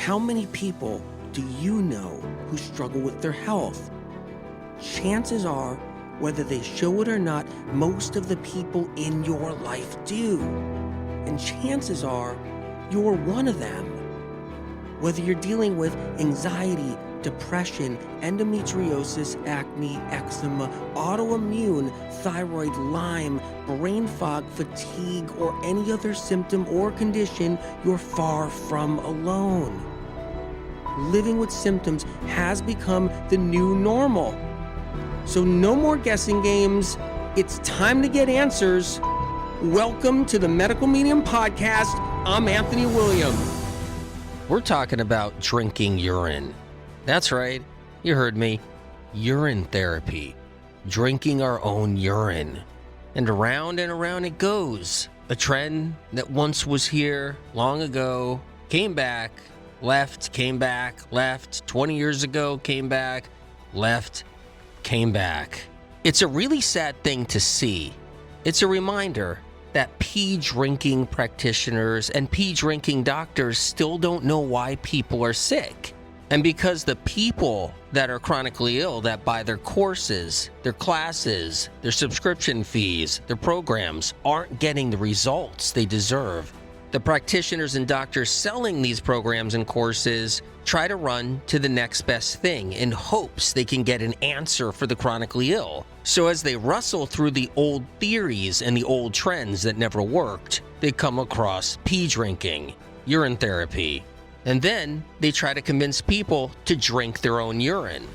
How many people do you know who struggle with their health? Chances are, whether they show it or not, most of the people in your life do. And chances are, you're one of them. Whether you're dealing with anxiety, depression, endometriosis, acne, eczema, autoimmune, thyroid, Lyme, brain fog, fatigue, or any other symptom or condition, you're far from alone. Living with symptoms has become the new normal. So no more guessing games. It's time to get answers. Welcome to the Medical Medium Podcast. I'm Anthony William. We're talking about drinking urine. That's right, you heard me. Urine therapy. Drinking our own urine. And around it goes. A trend that once was here long ago, came back, left, came back, left. 20 years ago, came back, left, came back. It's a really sad thing to see. It's a reminder that pee drinking practitioners and pee drinking doctors still don't know why people are sick. And because the people that are chronically ill that buy their courses, their classes, their subscription fees, their programs aren't getting the results they deserve, the practitioners and doctors selling these programs and courses try to run to the next best thing in hopes they can get an answer for the chronically ill. So as they rustle through the old theories and the old trends that never worked, they come across pee drinking, urine therapy, and then they try to convince people to drink their own urine.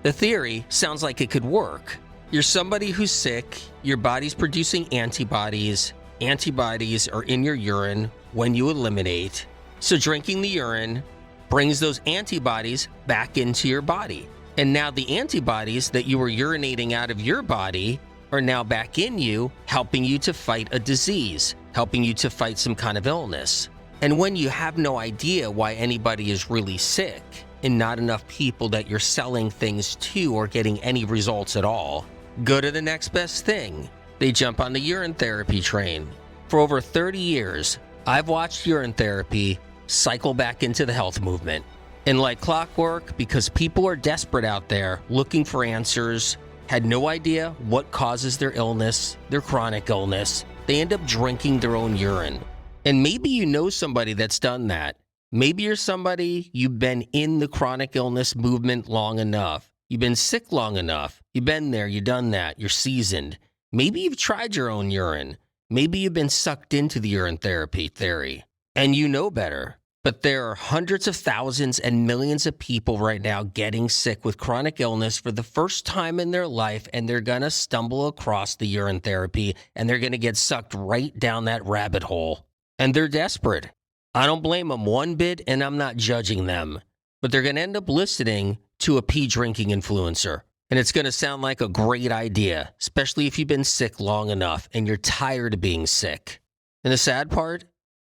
The theory sounds like it could work. You're somebody who's sick, your body's producing antibodies. Antibodies are in your urine when you eliminate. So drinking the urine brings those antibodies back into your body. And now the antibodies that you were urinating out of your body are now back in you, helping you to fight a disease, helping you to fight some kind of illness. And when you have no idea why anybody is really sick and not enough people that you're selling things to are getting any results at all, go to the next best thing. They jump on the urine therapy train. For over 30 years, I've watched urine therapy cycle back into the health movement. And like clockwork, because people are desperate out there looking for answers, had no idea what causes their illness, their chronic illness, they end up drinking their own urine. And maybe you know somebody that's done that. Maybe you're somebody, you've been in the chronic illness movement long enough. You've been sick long enough. You've been there, you've done that, you're seasoned. Maybe you've tried your own urine. Maybe you've been sucked into the urine therapy theory. And you know better. But there are hundreds of thousands and millions of people right now getting sick with chronic illness for the first time in their life, and they're going to stumble across the urine therapy, and they're going to get sucked right down that rabbit hole. And they're desperate. I don't blame them one bit, and I'm not judging them. But they're going to end up listening to a pee drinking influencer. And it's going to sound like a great idea, especially if you've been sick long enough and you're tired of being sick. And the sad part?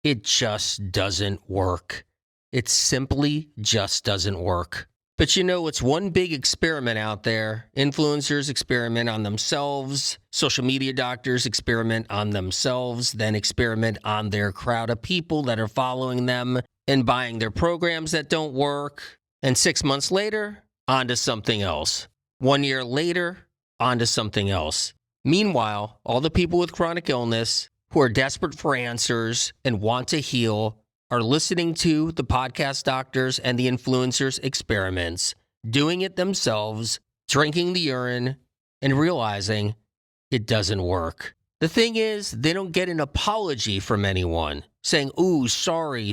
It just doesn't work. It simply just doesn't work. But you know, it's one big experiment out there. Influencers experiment on themselves. Social media doctors experiment on themselves, then experiment on their crowd of people that are following them and buying their programs that don't work. And 6 months later, on to something else. 1 year later, on to something else. Meanwhile, all the people with chronic illness who are desperate for answers and want to heal are listening to the podcast doctors and the influencers' experiments, doing it themselves, drinking the urine, and realizing it doesn't work. The thing is, they don't get an apology from anyone saying, "Ooh, sorry,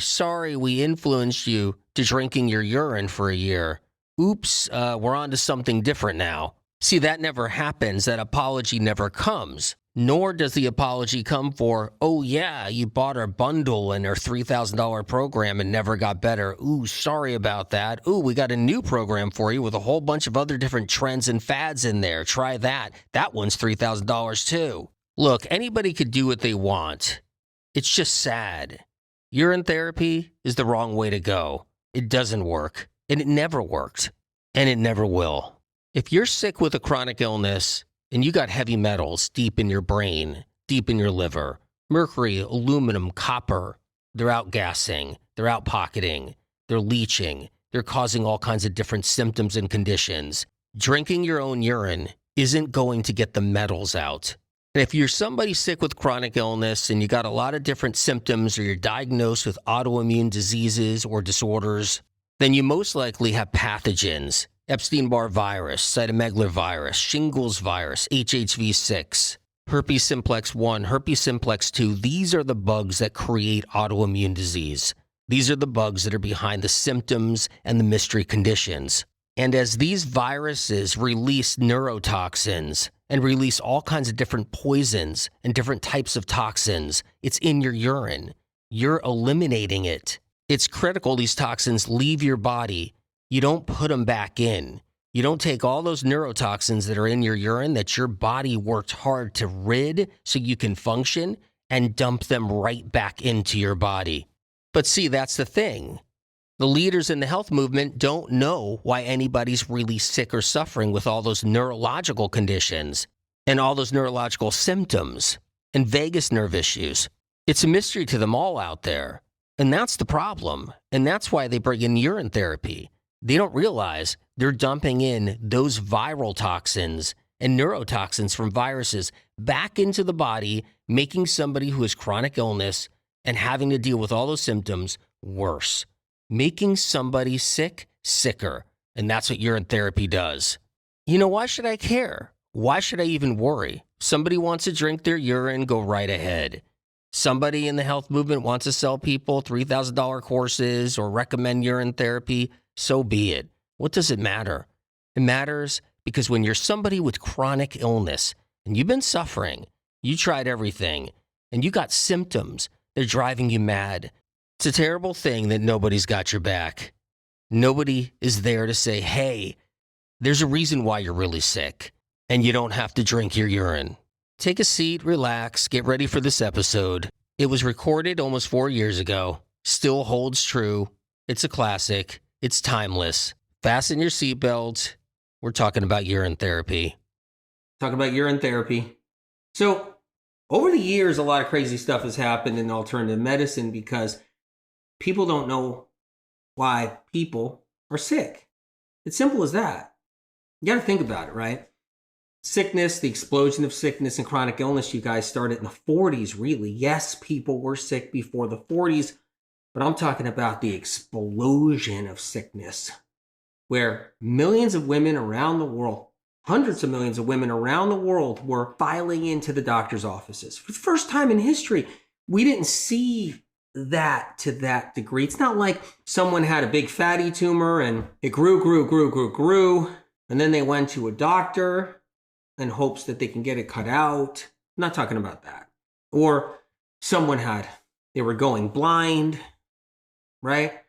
we influenced you to drinking your urine for a year. Oops, we're on to something different now." See, that never happens. That apology never comes. Nor does the apology come for, "Oh yeah, you bought our bundle and our $3,000 program and never got better. Ooh, sorry about that. Ooh, we got a new program for you with a whole bunch of other different trends and fads in there. Try that. That one's $3,000 too." Look, anybody could do what they want. It's just sad. Urine therapy is the wrong way to go. It doesn't work. And it never worked. And it never will. If you're sick with a chronic illness, and you got heavy metals deep in your brain, deep in your liver, mercury, aluminum, copper, they're outgassing, they're outpocketing, they're leaching, they're causing all kinds of different symptoms and conditions. Drinking your own urine isn't going to get the metals out. And if you're somebody sick with chronic illness and you got a lot of different symptoms or you're diagnosed with autoimmune diseases or disorders, then you most likely have pathogens. Epstein-Barr virus, cytomegalovirus, shingles virus, HHV6, herpes simplex 1, herpes simplex 2. These are the bugs that create autoimmune disease. These are the bugs that are behind the symptoms and the mystery conditions. And as these viruses release neurotoxins and release all kinds of different poisons and different types of toxins, it's in your urine. You're eliminating it. It's critical these toxins leave your body. You don't put them back in. You don't take all those neurotoxins that are in your urine that your body worked hard to rid so you can function and dump them right back into your body. But see, that's the thing. The leaders in the health movement don't know why anybody's really sick or suffering with all those neurological conditions and all those neurological symptoms and vagus nerve issues. It's a mystery to them all out there. And that's the problem. And that's why they bring in urine therapy. They don't realize they're dumping in those viral toxins and neurotoxins from viruses back into the body, making somebody who has chronic illness and having to deal with all those symptoms worse. Making somebody sick, sicker. And that's what urine therapy does. You know, why should I care? Why should I even worry? Somebody wants to drink their urine, go right ahead. Somebody in the health movement wants to sell people $3,000 courses or recommend urine therapy, so be it. What does it matter? It matters because when you're somebody with chronic illness and you've been suffering, you tried everything, and you got symptoms, they're driving you mad. It's a terrible thing that nobody's got your back. Nobody is there to say, hey, there's a reason why you're really sick, and you don't have to drink your urine. Take a seat, relax, get ready for this episode. It was recorded almost 4 years ago. Still holds true. It's a classic. It's timeless. Fasten your seatbelt. We're talking about urine therapy. Talking about urine therapy. So, over the years, a lot of crazy stuff has happened in alternative medicine because people don't know why people are sick. It's simple as that. You got to think about it, right? Sickness, the explosion of sickness and chronic illness, you guys started in the 40s, really. Yes, people were sick before the 40s, but I'm talking about the explosion of sickness, where millions of women around the world, hundreds of millions of women around the world were filing into the doctor's offices. For the first time in history, we didn't see that to that degree. It's not like someone had a big fatty tumor and it grew, and then they went to a doctor in hopes that they can get it cut out. I'm not talking about that. Or they were going blind, right?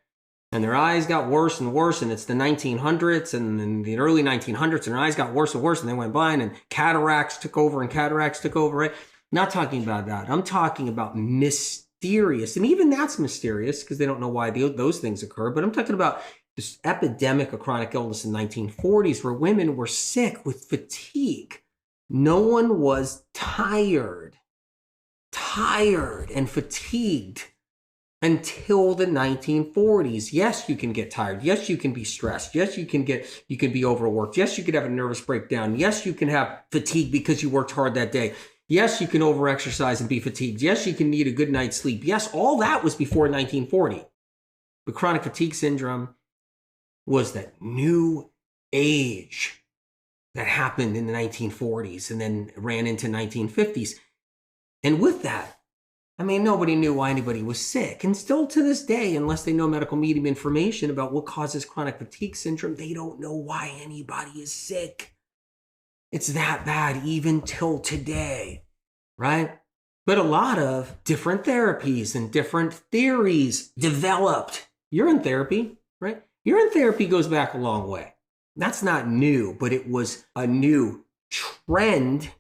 And their eyes got worse and worse, and it's the 1900s, and in the early 1900s, and their eyes got worse and worse, and they went blind, and cataracts took over, right? Not talking about that. I'm talking about mysterious, and even that's mysterious because they don't know why those things occur, but I'm talking about this epidemic of chronic illness in the 1940s where women were sick with fatigue. No one was tired and fatigued until the 1940s. Yes, you can get tired. Yes, you can be stressed. Yes, you can be overworked. Yes, you could have a nervous breakdown. Yes, you can have fatigue because you worked hard that day. Yes, you can overexercise and be fatigued. Yes, you can need a good night's sleep. Yes, all that was before 1940. But chronic fatigue syndrome was that new age that happened in the 1940s and then ran into 1950s. And with that, I mean, nobody knew why anybody was sick. And still to this day, unless they know medical medium information about what causes chronic fatigue syndrome, they don't know why anybody is sick. It's that bad even till today, right? But a lot of different therapies and different theories developed. Urine therapy, right? Urine therapy goes back a long way. That's not new, but it was a new trend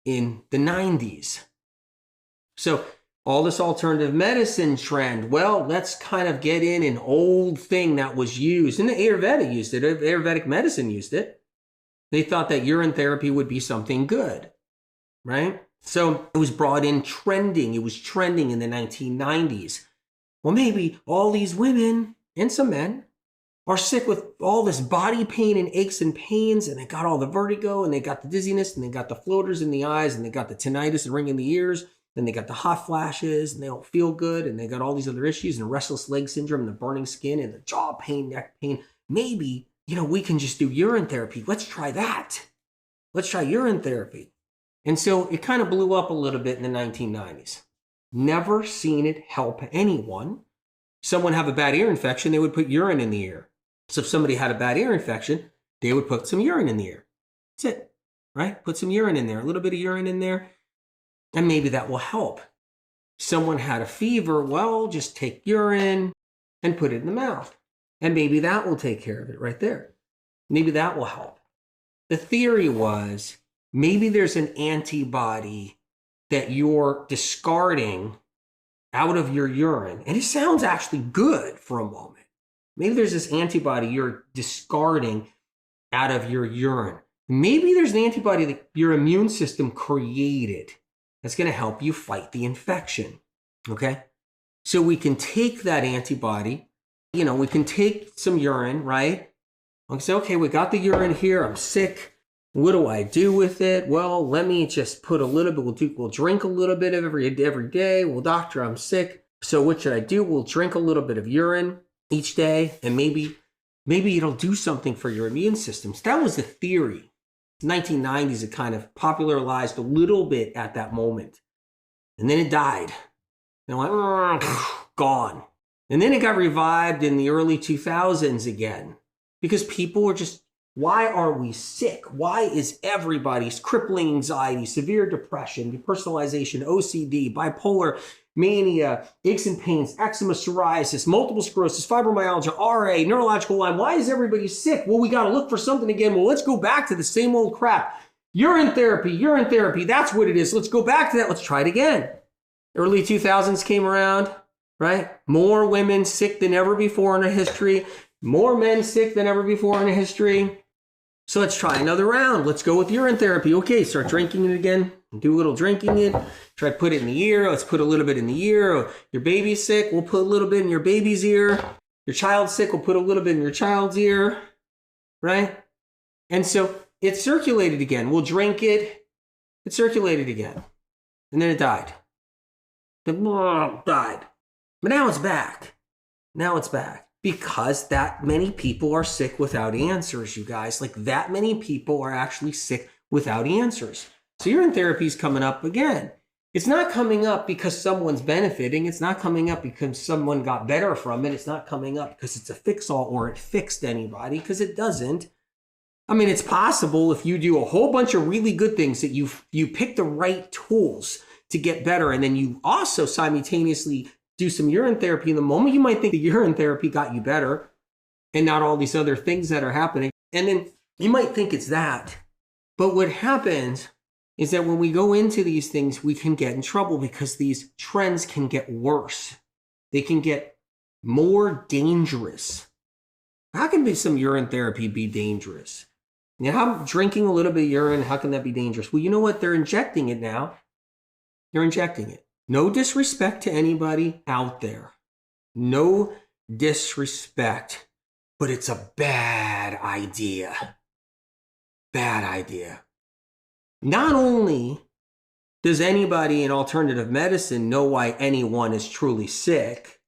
in the 90s. So all this alternative medicine trend, well, let's kind of get in an old thing that was used. And the Ayurveda used it. Ayurvedic medicine used it. They thought that urine therapy would be something good, right? So it was brought in trending. It was trending in the 1990s. Well, maybe all these women and some men are sick with all this body pain and aches and pains, and they got all the vertigo, and they got the dizziness, and they got the floaters in the eyes, and they got the tinnitus and ring in the ears, and they got the hot flashes, and they don't feel good, and they got all these other issues, and restless leg syndrome, and the burning skin, and the jaw pain, neck pain. Maybe, we can just do urine therapy. Let's try that. Let's try urine therapy. And so it kind of blew up a little bit in the 1990s. Never seen it help anyone. Someone have a bad ear infection, they would put urine in the ear. So if somebody had a bad ear infection, they would put some urine in the ear. That's it, right? Put some urine in there, a little bit of urine in there, and maybe that will help. Someone had a fever, well, just take urine and put it in the mouth. And maybe that will take care of it right there. Maybe that will help. The theory was maybe there's an antibody that you're discarding out of your urine. And it sounds actually good for a moment. Maybe there's this antibody you're discarding out of your urine. Maybe there's an antibody that your immune system created that's going to help you fight the infection. Okay? So we can take that antibody, we can take some urine, right? We can say, okay, we got the urine here. I'm sick. What do I do with it? Well, let me just put a little bit. We'll drink a little bit of every day. Well, doctor, I'm sick. So what should I do? We'll drink a little bit of urine each day, and maybe it'll do something for your immune system. So that was the theory. 1990s, it kind of popularized a little bit at that moment. And then it died. And went, gone. And then it got revived in the early 2000s again. Because people were just, why are we sick? Why is everybody's crippling anxiety, severe depression, depersonalization, OCD, bipolar, mania, aches and pains, eczema, psoriasis, multiple sclerosis, fibromyalgia, RA, neurological Lyme? Why is everybody sick? Well, we got to look for something again. Well, let's go back to the same old crap. Urine therapy, that's what it is. Let's go back to that. Let's try it again. Early 2000s came around, right? More women sick than ever before in our history. More men sick than ever before in our history. So let's try another round. Let's go with urine therapy. Okay, start drinking it again. Do a little drinking it. Try to put it in the ear. Let's put a little bit in the ear. Your baby's sick. We'll put a little bit in your baby's ear. Your child's sick. We'll put a little bit in your child's ear. Right? And so it circulated again. We'll drink it. It circulated again. And then it died. It died. But now it's back. Now it's back. Because that many people are sick without answers, you guys. Like that many people are actually sick without answers. So urine therapy is coming up again. It's not coming up because someone's benefiting. It's not coming up because someone got better from it. It's not coming up because it's a fix-all or it fixed anybody, because it doesn't. I mean, it's possible if you do a whole bunch of really good things that you pick the right tools to get better, and then you also simultaneously do some urine therapy in the moment. You might think the urine therapy got you better and not all these other things that are happening. And then you might think it's that. But what happens is that when we go into these things, we can get in trouble because these trends can get worse. They can get more dangerous. How can some urine therapy be dangerous? Now, how drinking a little bit of urine, how can that be dangerous? Well, you know what? They're injecting it now. They're injecting it. No disrespect to anybody out there. No disrespect. But it's a bad idea. Bad idea. Not only does anybody in alternative medicine know why anyone is truly sick,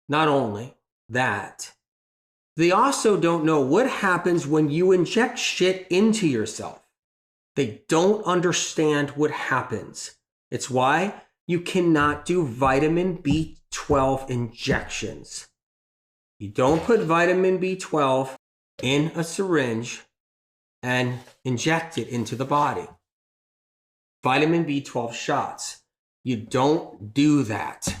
not only that, they also don't know what happens when you inject shit into yourself. They don't understand what happens. It's why you cannot do vitamin B12 injections. You don't put vitamin B12 in a syringe and inject it into the body. Vitamin B12 shots. You don't do that.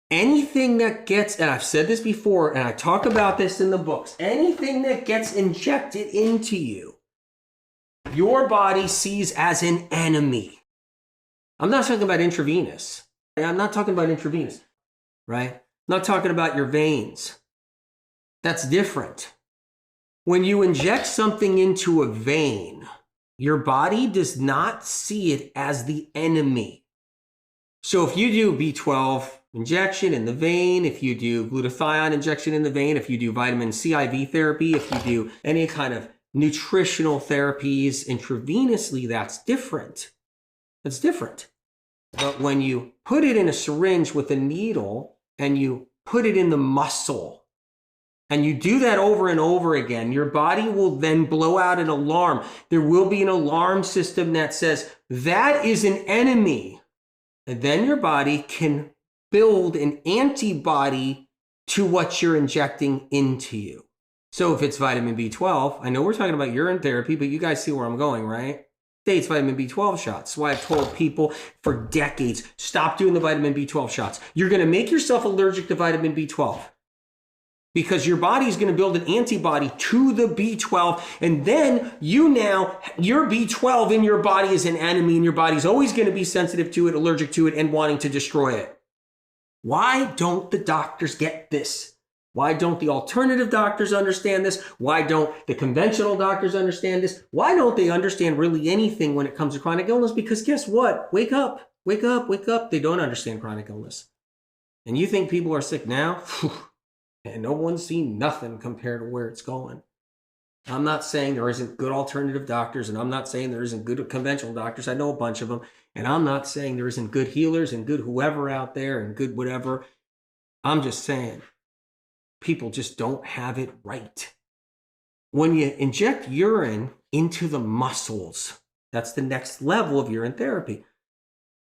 Anything that gets, and I've said this before, and I talk about this in the books, anything that gets injected into you, your body sees as an enemy. I'm not talking about intravenous. I'm not talking about intravenous, right? I'm not talking about your veins. That's different. When you inject something into a vein, your body does not see it as the enemy. So if you do B12 injection in the vein, if you do glutathione injection in the vein, if you do vitamin C IV therapy, if you do any kind of nutritional therapies intravenously, that's different. That's different. But when you put it in a syringe with a needle and you put it in the muscle and you do that over and over again, your body will then blow out an alarm. There will be an alarm system that says that is an enemy. And then your body can build an antibody to what you're injecting into you. So if it's vitamin B12, I know we're talking about urine therapy, but you guys see where I'm going, right? It's vitamin B12 shots. That's why I've told people for decades, stop doing the vitamin B12 shots. You're going to make yourself allergic to vitamin B12 because your body's going to build an antibody to the B12. And then your B12 in your body is an enemy and your body's always going to be sensitive to it, allergic to it, and wanting to destroy it. Why don't the doctors get this? Why don't the alternative doctors understand this? Why don't the conventional doctors understand this? Why don't they understand really anything when it comes to chronic illness? Because guess what? Wake up, wake up, wake up. They don't understand chronic illness. And you think people are sick now? And no one's seen nothing compared to where it's going. I'm not saying there isn't good alternative doctors, and I'm not saying there isn't good conventional doctors. I know a bunch of them. And I'm not saying there isn't good healers and good whoever out there and good whatever. I'm just saying people just don't have it right. When you inject urine into the muscles, that's the next level of urine therapy.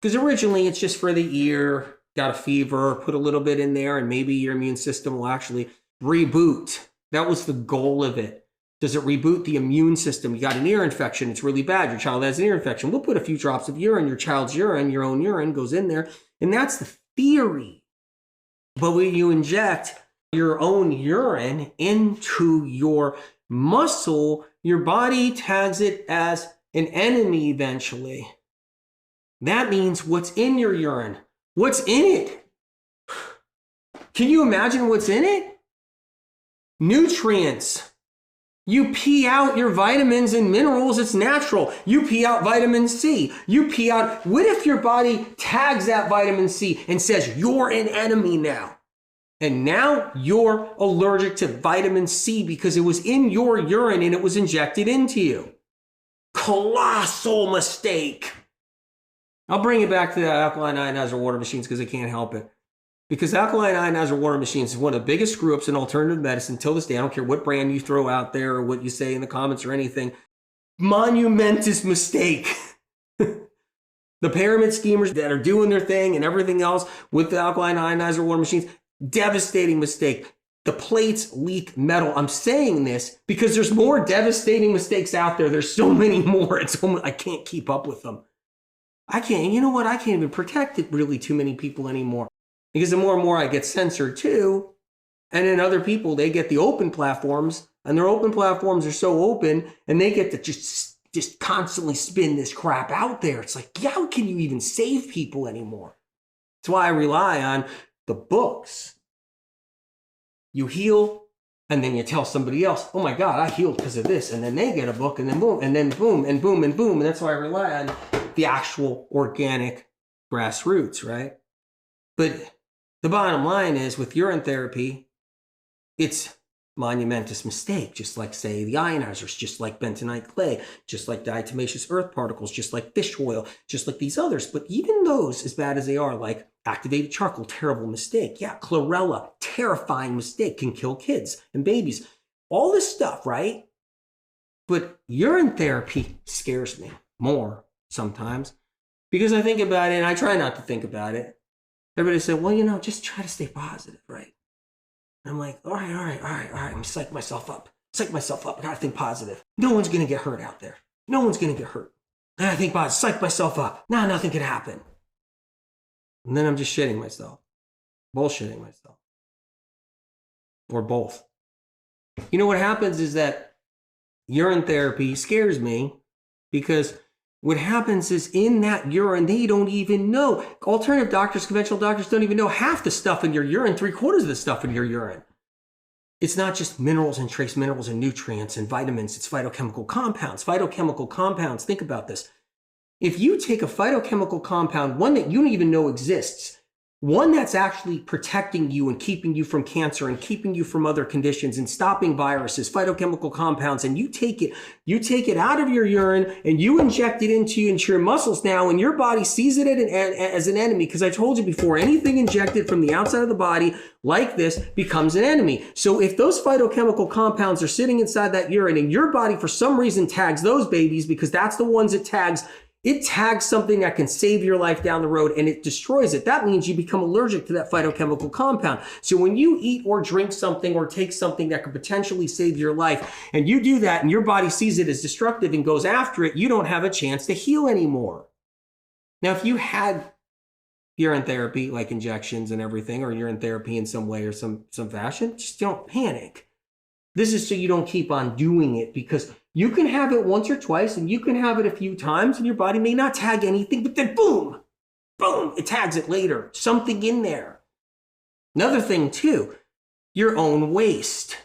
Because originally it's just for the ear, got a fever, put a little bit in there, and maybe your immune system will actually reboot. That was the goal of it. Does it reboot the immune system? You got an ear infection, it's really bad. Your child has an ear infection. We'll put a few drops of urine, your child's urine, your own urine goes in there. And that's the theory. But when you inject your own urine into your muscle, your body tags it as an enemy eventually. That means what's in your urine. What's in it? Can you imagine what's in it? Nutrients. You pee out your vitamins and minerals, it's natural. You pee out vitamin C. You pee out, what if your body tags that vitamin C and says, you're an enemy now? And now you're allergic to vitamin C because it was in your urine and it was injected into you. Colossal mistake. I'll bring it back to the alkaline ionizer water machines because I can't help it. Because alkaline ionizer water machines is one of the biggest screw-ups in alternative medicine till this day. I don't care what brand you throw out there or what you say in the comments or anything. Monumentous mistake. The pyramid schemers that are doing their thing and everything else with the alkaline ionizer water machines, devastating mistake. The plates leak metal. I'm saying this because there's more devastating mistakes out there. There's so many more. I can't keep up with them. I can't. You know what? I can't even protect it really too many people anymore. Because the more and more I get censored too, and then other people, they get the open platforms, and their open platforms are so open, and they get to just constantly spin this crap out there. It's like, yeah, how can you even save people anymore? That's why I rely on the books. You heal, and then you tell somebody else, oh my God, I healed because of this. And then they get a book, and then boom, and then boom, and boom, and boom. And that's why I rely on the actual organic grassroots, right? But the bottom line is with urine therapy, it's monumentous mistake, just like, say, the ionizers, just like bentonite clay, just like diatomaceous earth particles, just like fish oil, just like these others. But even those, as bad as they are, like activated charcoal, terrible mistake. Yeah, chlorella, terrifying mistake, can kill kids and babies. All this stuff, right? But urine therapy scares me more sometimes because I think about it and I try not to think about it. Everybody said, well, just try to stay positive, right? And I'm like, all right. I'm psych myself up. I gotta think positive. No one's gonna get hurt out there. No one's gonna get hurt. I gotta think positive, psych myself up. Nah, nothing could happen. And then I'm just shitting myself. Bullshitting myself. Or both. You know what happens is that urine therapy scares me because what happens is in that urine, they don't even know. Alternative doctors, conventional doctors don't even know half the stuff in your urine, 3/4 of the stuff in your urine. It's not just minerals and trace minerals and nutrients and vitamins. It's phytochemical compounds. Phytochemical compounds, think about this. If you take a phytochemical compound, one that you don't even know exists, One that's actually protecting you and keeping you from cancer and keeping you from other conditions and stopping viruses, phytochemical compounds, and you take it out of your urine and you inject it into your muscles now, and your body sees it as an enemy. Because I told you before, anything injected from the outside of the body like this becomes an enemy. So if those phytochemical compounds are sitting inside that urine and your body for some reason tags those babies, because that's the ones it tags something that can save your life down the road, and it destroys it. That means you become allergic to that phytochemical compound. So when you eat or drink something or take something that could potentially save your life, and you do that and your body sees it as destructive and goes after it, you don't have a chance to heal anymore. Now, if you had urine therapy, like injections and everything, or urine therapy in some way or some fashion, just don't panic. This is so you don't keep on doing it, because you can have it once or twice and you can have it a few times and your body may not tag anything, but then boom, it tags it later. Something in there. Another thing too, your own waste.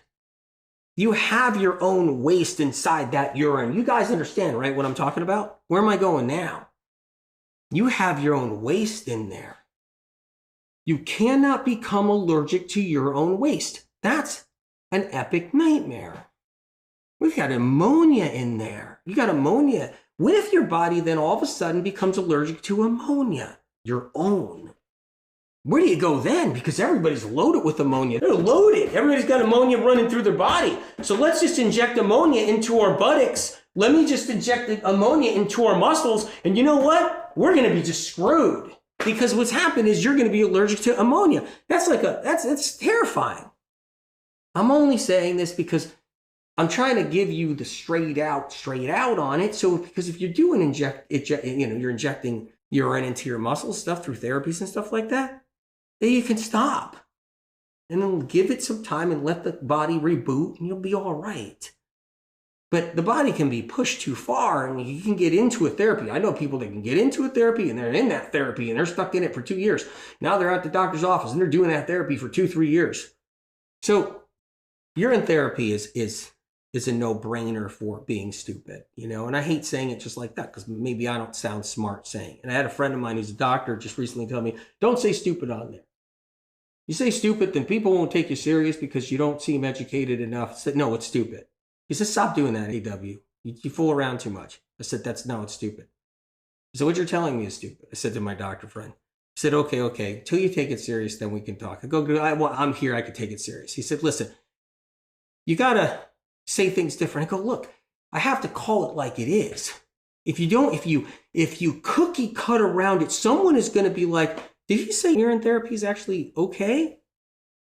You have your own waste inside that urine. You guys understand, right, what I'm talking about? Where am I going now? You have your own waste in there. You cannot become allergic to your own waste. That's an epic nightmare. We've got ammonia in there. You got ammonia. What if your body then all of a sudden becomes allergic to ammonia, your own? Where do you go then? Because everybody's loaded with ammonia. They're loaded. Everybody's got ammonia running through their body. So let's just inject ammonia into our buttocks. Let me just inject the ammonia into our muscles. And you know what? We're going to be just screwed. Because what's happened is you're going to be allergic to ammonia. That's terrifying. I'm only saying this because I'm trying to give you the straight out on it. So, because if you're doing you're injecting urine into your muscles, stuff through therapies and stuff like that, then you can stop and then give it some time and let the body reboot and you'll be all right. But the body can be pushed too far and you can get into a therapy. I know people that can get into a therapy and they're in that therapy and they're stuck in it for 2 years. Now they're at the doctor's office and they're doing that therapy for 2-3 years. So urine therapy is a no-brainer for being stupid, and I hate saying it just like that because maybe I don't sound smart saying it. And I had a friend of mine who's a doctor just recently tell me, don't say stupid on there. You say stupid, then people won't take you serious because you don't seem educated enough. I said, no, it's stupid. He said, stop doing that, AW. You fool around too much. I said, it's stupid. He said, what you're telling me is stupid. I said to my doctor friend. He said, okay, until you take it serious, then we can talk. I go, I'm here, I could take it serious. He said, listen, you got to say things different. I go, look, I have to call it like it is. If you cookie cut around it, someone is going to be like, did he say urine therapy is actually okay?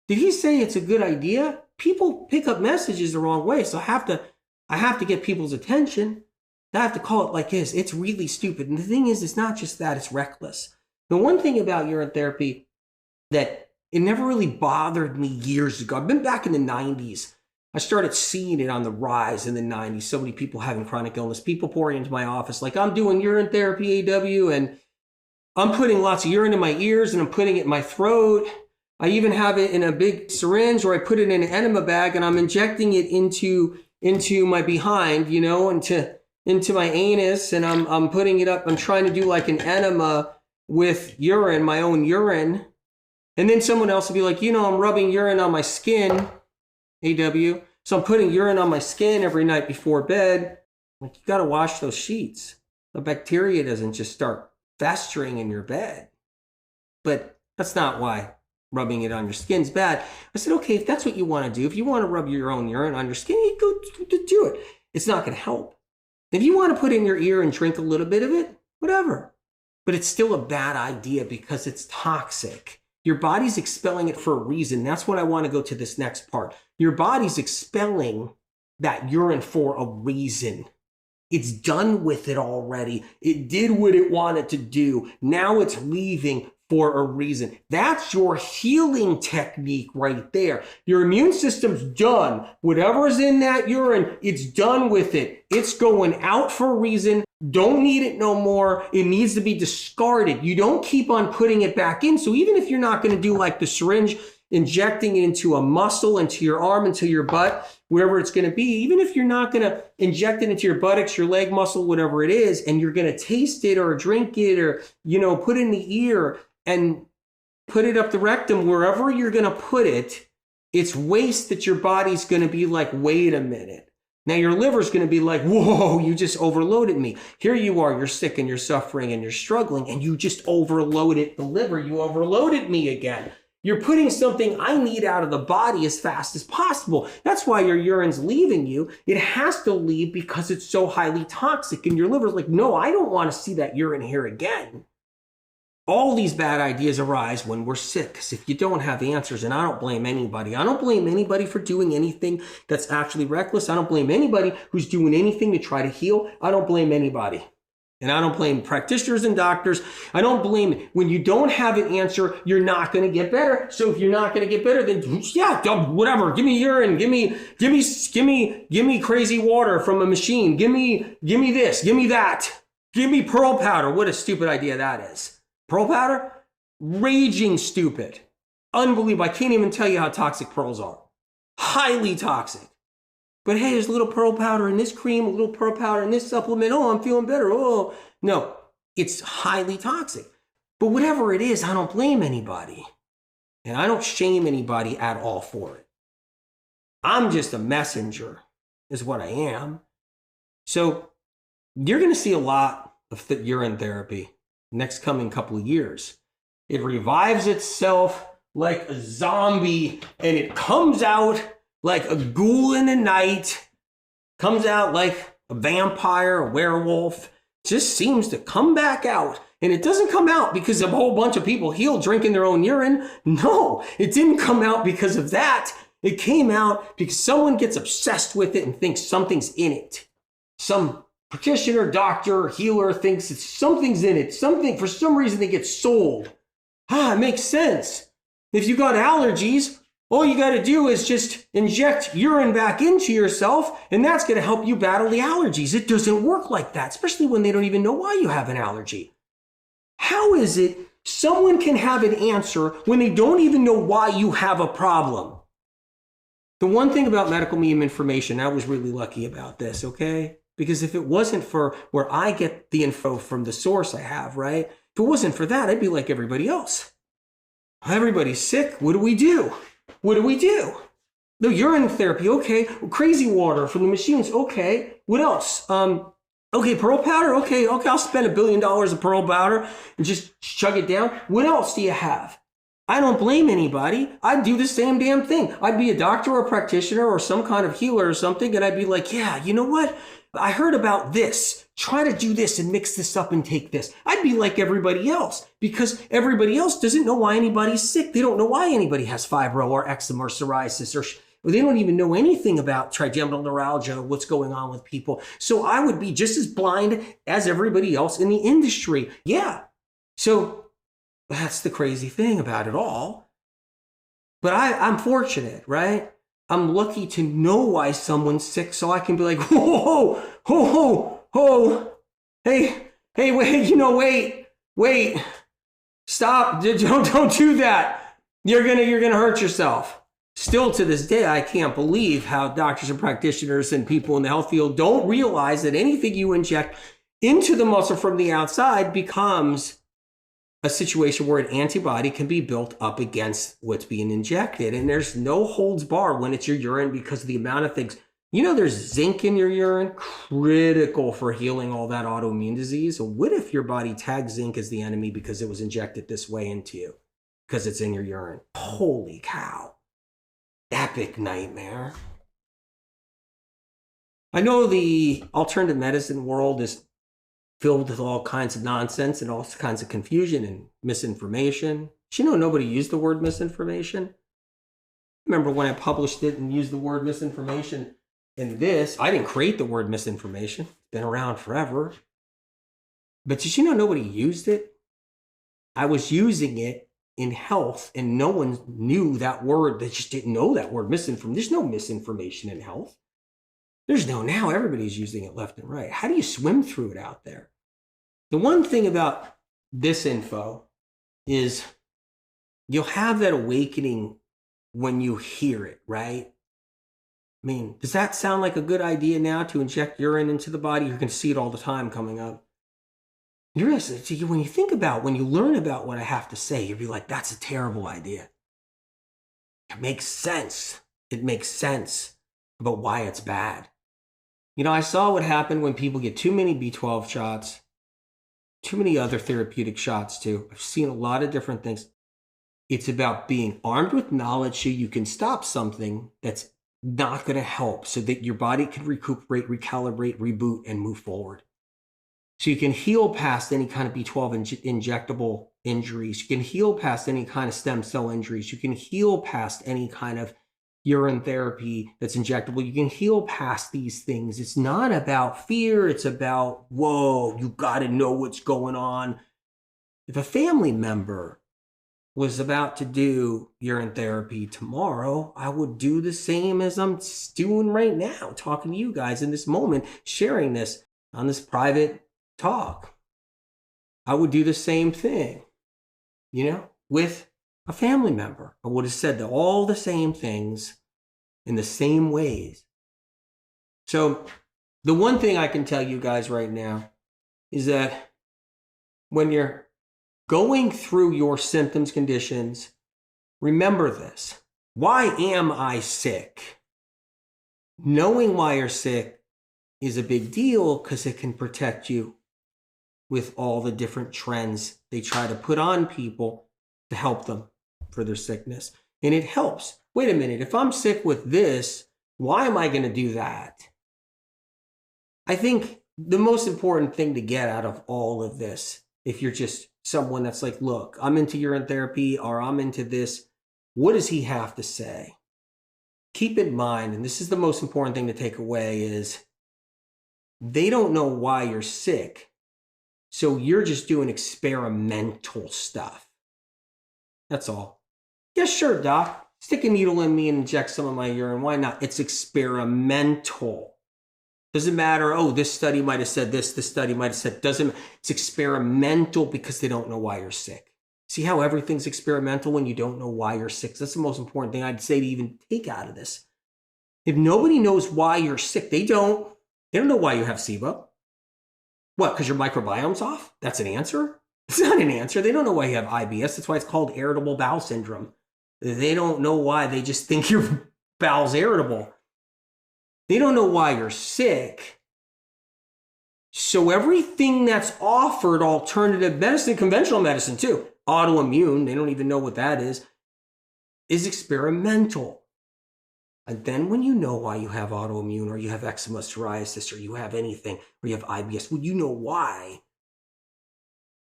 Did he say it's a good idea? People pick up messages the wrong way. So I have to get people's attention. I have to call it like it is. It's really stupid. And the thing is, it's not just that, it's reckless. The one thing about urine therapy that it never really bothered me years ago. I've been back in the 90s. I started seeing it on the rise in the 90s. So many people having chronic illness, people pouring into my office like, I'm doing urine therapy, AW, and I'm putting lots of urine in my ears and I'm putting it in my throat. I even have it in a big syringe, or I put it in an enema bag and I'm injecting it into my behind, into my anus, and I'm putting it up. I'm trying to do like an enema with urine, my own urine. And then someone else will be like, I'm rubbing urine on my skin, AW. So I'm putting urine on my skin every night before bed. Like, you got to wash those sheets. The bacteria doesn't just start festering in your bed. But that's not why rubbing it on your skin's bad. I said, okay, if that's what you want to do, if you want to rub your own urine on your skin, you go do it. It's not going to help. If you want to put it in your ear and drink a little bit of it, whatever. But it's still a bad idea because it's toxic. Your body's expelling it for a reason. That's what I want to go to this next part. Your body's expelling that urine for a reason. It's done with it already. It did what it wanted to do. Now it's leaving for a reason. That's your healing technique right there. Your immune system's done. Whatever's in that urine, it's done with it. It's going out for a reason. Don't need it no more. It needs to be discarded. You don't keep on putting it back in. So even if you're not going to do like the syringe, injecting it into a muscle, into your arm, into your butt, wherever it's going to be, even if you're not going to inject it into your buttocks, your leg muscle, whatever it is, and you're going to taste it or drink it or, put it in the ear and put it up the rectum, wherever you're going to put it, it's waste that your body's going to be like, wait a minute. Now your liver's going to be like, whoa, you just overloaded me. Here you are, you're sick and you're suffering and you're struggling and you just overloaded the liver. You overloaded me again. You're putting something I need out of the body as fast as possible. That's why your urine's leaving you. It has to leave because it's so highly toxic. And your liver's like, no, I don't want to see that urine here again. All these bad ideas arise when we're sick. Because if you don't have answers, and I don't blame anybody. I don't blame anybody for doing anything that's actually reckless. I don't blame anybody who's doing anything to try to heal. I don't blame anybody. And I don't blame practitioners and doctors. I don't blame when you don't have an answer, you're not going to get better. So if you're not going to get better, then yeah, whatever. Give me urine. Give me crazy water from a machine. Give me this. Give me that. Give me pearl powder. What a stupid idea that is. Pearl powder? Raging stupid. Unbelievable. I can't even tell you how toxic pearls are. Highly toxic. But hey, there's a little pearl powder in this cream, a little pearl powder in this supplement. Oh, I'm feeling better. Oh, no, it's highly toxic. But whatever it is, I don't blame anybody. And I don't shame anybody at all for it. I'm just a messenger, is what I am. So you're going to see a lot of urine therapy next coming couple of years. It revives itself like a zombie and it comes out like a ghoul in the night, comes out like a vampire, a werewolf, just seems to come back out. And it doesn't come out because a whole bunch of people healed drinking their own urine. No, it didn't come out because of that. It came out because someone gets obsessed with it and thinks something's in it. Some practitioner, doctor, healer thinks that something's in it. Something, for some reason, they get sold. It makes sense. If you got allergies, all you got to do is just inject urine back into yourself, and that's going to help you battle the allergies. It doesn't work like that, especially when they don't even know why you have an allergy. How is it someone can have an answer when they don't even know why you have a problem? The one thing about medical meme information, I was really lucky about this, okay? Because if it wasn't for where I get the info from the source I have, right? If it wasn't for that, I'd be like everybody else. Everybody's sick. What do we do? What do we do? The urine therapy, okay. Crazy water from the machines, okay. What else? Okay, pearl powder, okay. I'll spend $1 billion of pearl powder and just chug it down. What else do you have? I don't blame anybody. I'd do the same damn thing. I'd be a doctor or a practitioner or some kind of healer or something, and I'd be like, yeah, you know what? I heard about this. Try to do this and mix this up and take this. I'd be like everybody else because everybody else doesn't know why anybody's sick. They don't know why anybody has fibro or eczema or psoriasis or they don't even know anything about trigeminal neuralgia, what's going on with people. So I would be just as blind as everybody else in the industry. Yeah. So that's the crazy thing about it all. But I'm fortunate, right? I'm lucky to know why someone's sick so I can be like, whoa, hey, wait, stop, don't do that. You're gonna hurt yourself. Still to this day, I can't believe how doctors and practitioners and people in the health field don't realize that anything you inject into the muscle from the outside becomes a situation where an antibody can be built up against what's being injected. And there's no holds bar when it's your urine because of the amount of things. You know, there's zinc in your urine, critical for healing all that autoimmune disease. So what if your body tags zinc as the enemy because it was injected this way into you? Because it's in your urine. Holy cow. Epic nightmare. I know the alternative medicine world is filled with all kinds of nonsense and all kinds of confusion and misinformation. Did you know nobody used the word misinformation? Remember when I published it and used the word misinformation in this? I didn't create the word misinformation. It's been around forever. But did you know nobody used it? I was using it in health and no one knew that word. They just didn't know that word, misinformation. There's no misinformation in health. There's no now. Everybody's using it left and right. How do you swim through it out there? The one thing about this info is you'll have that awakening when you hear it, right? I mean, does that sound like a good idea now to inject urine into the body? You're going to see it all the time coming up. When you think about, when you learn about what I have to say, you'll be like, that's a terrible idea. It makes sense. It makes sense about why it's bad. I saw what happened when people get too many B12 shots, too many other therapeutic shots too. I've seen a lot of different things. It's about being armed with knowledge so you can stop something that's not going to help, so that your body can recuperate, recalibrate, reboot, and move forward. So you can heal past any kind of B12 injectable injuries. You can heal past any kind of stem cell injuries. You can heal past any kind of urine therapy that's injectable. You can heal past these things. It's not about fear. It's about, whoa, you got to know what's going on. If a family member was about to do urine therapy tomorrow, I would do the same as I'm doing right now, talking to you guys in this moment, sharing this on this private talk. I would do the same thing, with a family member. I would have said all the same things in the same ways. So the one thing I can tell you guys right now is that when you're going through your symptoms, conditions, remember this. Why am I sick? Knowing why you're sick is a big deal because it can protect you with all the different trends they try to put on people to help them for their sickness. And it helps. Wait a minute, if I'm sick with this, why am I going to do that? I think the most important thing to get out of all of this, if you're just someone that's like, look, I'm into urine therapy or I'm into this, what does he have to say? Keep in mind, and this is the most important thing to take away, is they don't know why you're sick. So you're just doing experimental stuff. That's all. Yeah, sure, doc. Stick a needle in me and inject some of my urine. Why not? It's experimental. Doesn't matter, this study might have said this study might have said, it's experimental because they don't know why you're sick. See how everything's experimental when you don't know why you're sick? That's the most important thing I'd say to even take out of this. If nobody knows why you're sick, they don't know why you have SIBO. What, because your microbiome's off? That's an answer? It's not an answer. They don't know why you have IBS. That's why it's called irritable bowel syndrome. They don't know why. They just think your bowel's irritable. They don't know why you're sick. So everything that's offered, alternative medicine, conventional medicine too, autoimmune, they don't even know what that is experimental. And then when you know why you have autoimmune, or you have eczema, psoriasis, or you have anything, or you have IBS, when you know why,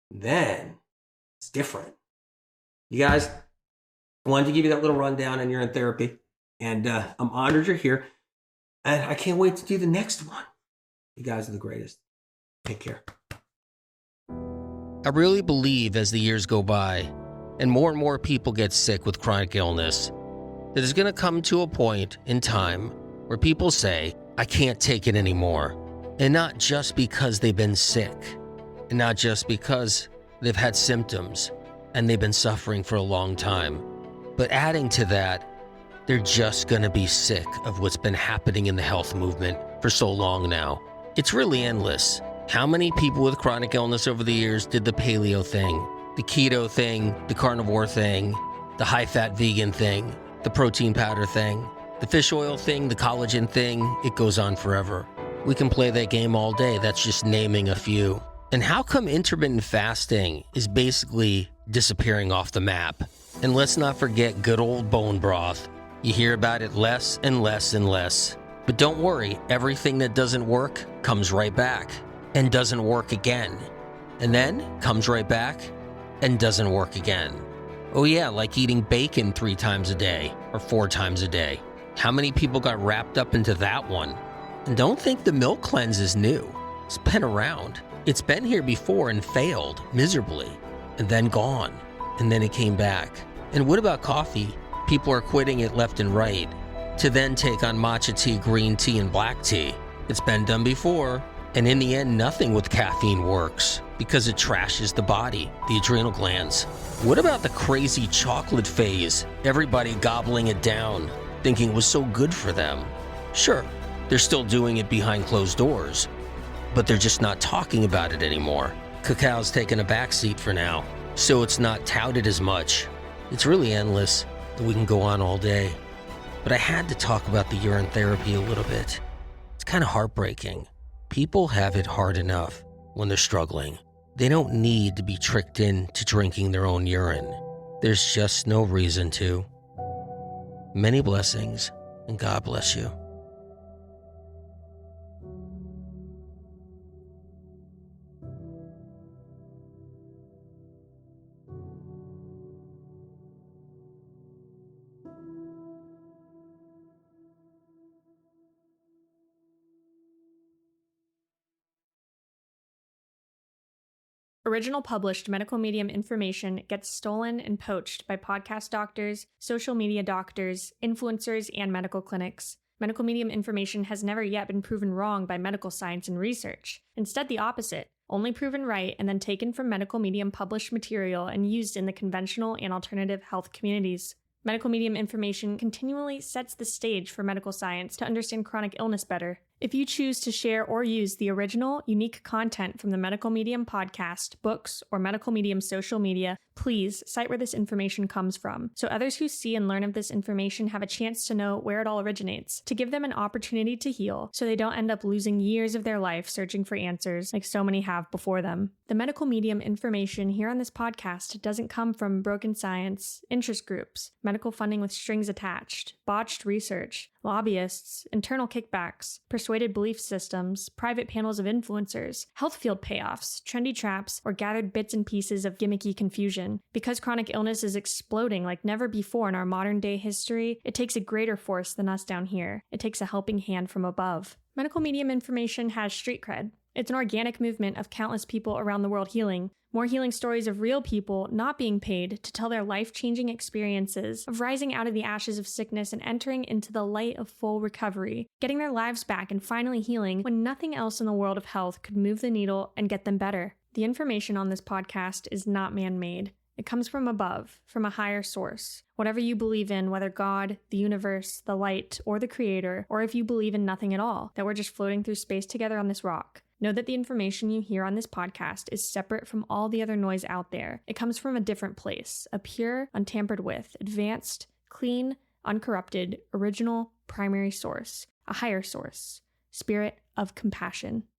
then it's different. You guys, I wanted to give you that little rundown on urine therapy, and I'm honored you're here, and I can't wait to do the next one. You guys are the greatest. Take care. I really believe as the years go by and more people get sick with chronic illness, that it's going to come to a point in time where people say, I can't take it anymore. And not just because they've been sick, and not just because they've had symptoms and they've been suffering for a long time, but adding to that, they're just going to be sick of what's been happening in the health movement for so long now. It's really endless. How many people with chronic illness over the years did the paleo thing, the keto thing, the carnivore thing, the high-fat vegan thing, the protein powder thing, the fish oil thing, the collagen thing? It goes on forever. We can play that game all day. That's just naming a few. And how come intermittent fasting is basically disappearing off the map? And let's not forget good old bone broth. You hear about it less and less and less. But don't worry, everything that doesn't work comes right back and doesn't work again. And then comes right back and doesn't work again. Oh yeah, like eating bacon 3 times a day or 4 times a day. How many people got wrapped up into that one? And don't think the milk cleanse is new. It's been around. It's been here before and failed miserably, and then gone, and then it came back. And what about coffee? People are quitting it left and right to then take on matcha tea, green tea, and black tea. It's been done before, and in the end, nothing with caffeine works because it trashes the body, the adrenal glands. What about the crazy chocolate phase? Everybody gobbling it down, thinking it was so good for them. Sure, they're still doing it behind closed doors, but they're just not talking about it anymore. Cacao's taken a backseat for now, so it's not touted as much. It's really endless, and we can go on all day. But I had to talk about the urine therapy a little bit. It's kind of heartbreaking. People have it hard enough when they're struggling. They don't need to be tricked into drinking their own urine. There's just no reason to. Many blessings, and God bless you. Original published medical medium information gets stolen and poached by podcast doctors, social media doctors, influencers, and medical clinics. Medical medium information has never yet been proven wrong by medical science and research. Instead, the opposite, only proven right and then taken from medical medium published material and used in the conventional and alternative health communities. Medical medium information continually sets the stage for medical science to understand chronic illness better. If you choose to share or use the original, unique content from the Medical Medium podcast, books, or Medical Medium social media, please cite where this information comes from, so others who see and learn of this information have a chance to know where it all originates, to give them an opportunity to heal, so they don't end up losing years of their life searching for answers like so many have before them. The Medical Medium information here on this podcast doesn't come from broken science, interest groups, medical funding with strings attached, botched research, lobbyists, internal kickbacks, persuaded belief systems, private panels of influencers, health field payoffs, trendy traps, or gathered bits and pieces of gimmicky confusion. Because chronic illness is exploding like never before in our modern day history, it takes a greater force than us down here. It takes a helping hand from above. Medical medium information has street cred. It's an organic movement of countless people around the world healing. More healing stories of real people not being paid to tell their life-changing experiences of rising out of the ashes of sickness and entering into the light of full recovery, getting their lives back and finally healing when nothing else in the world of health could move the needle and get them better. The information on this podcast is not man-made. It comes from above, from a higher source. Whatever you believe in, whether God, the universe, the light, or the creator, or if you believe in nothing at all, that we're just floating through space together on this rock. Know that the information you hear on this podcast is separate from all the other noise out there. It comes from a different place, a pure, untampered with, advanced, clean, uncorrupted, original, primary source, a higher source, spirit of compassion.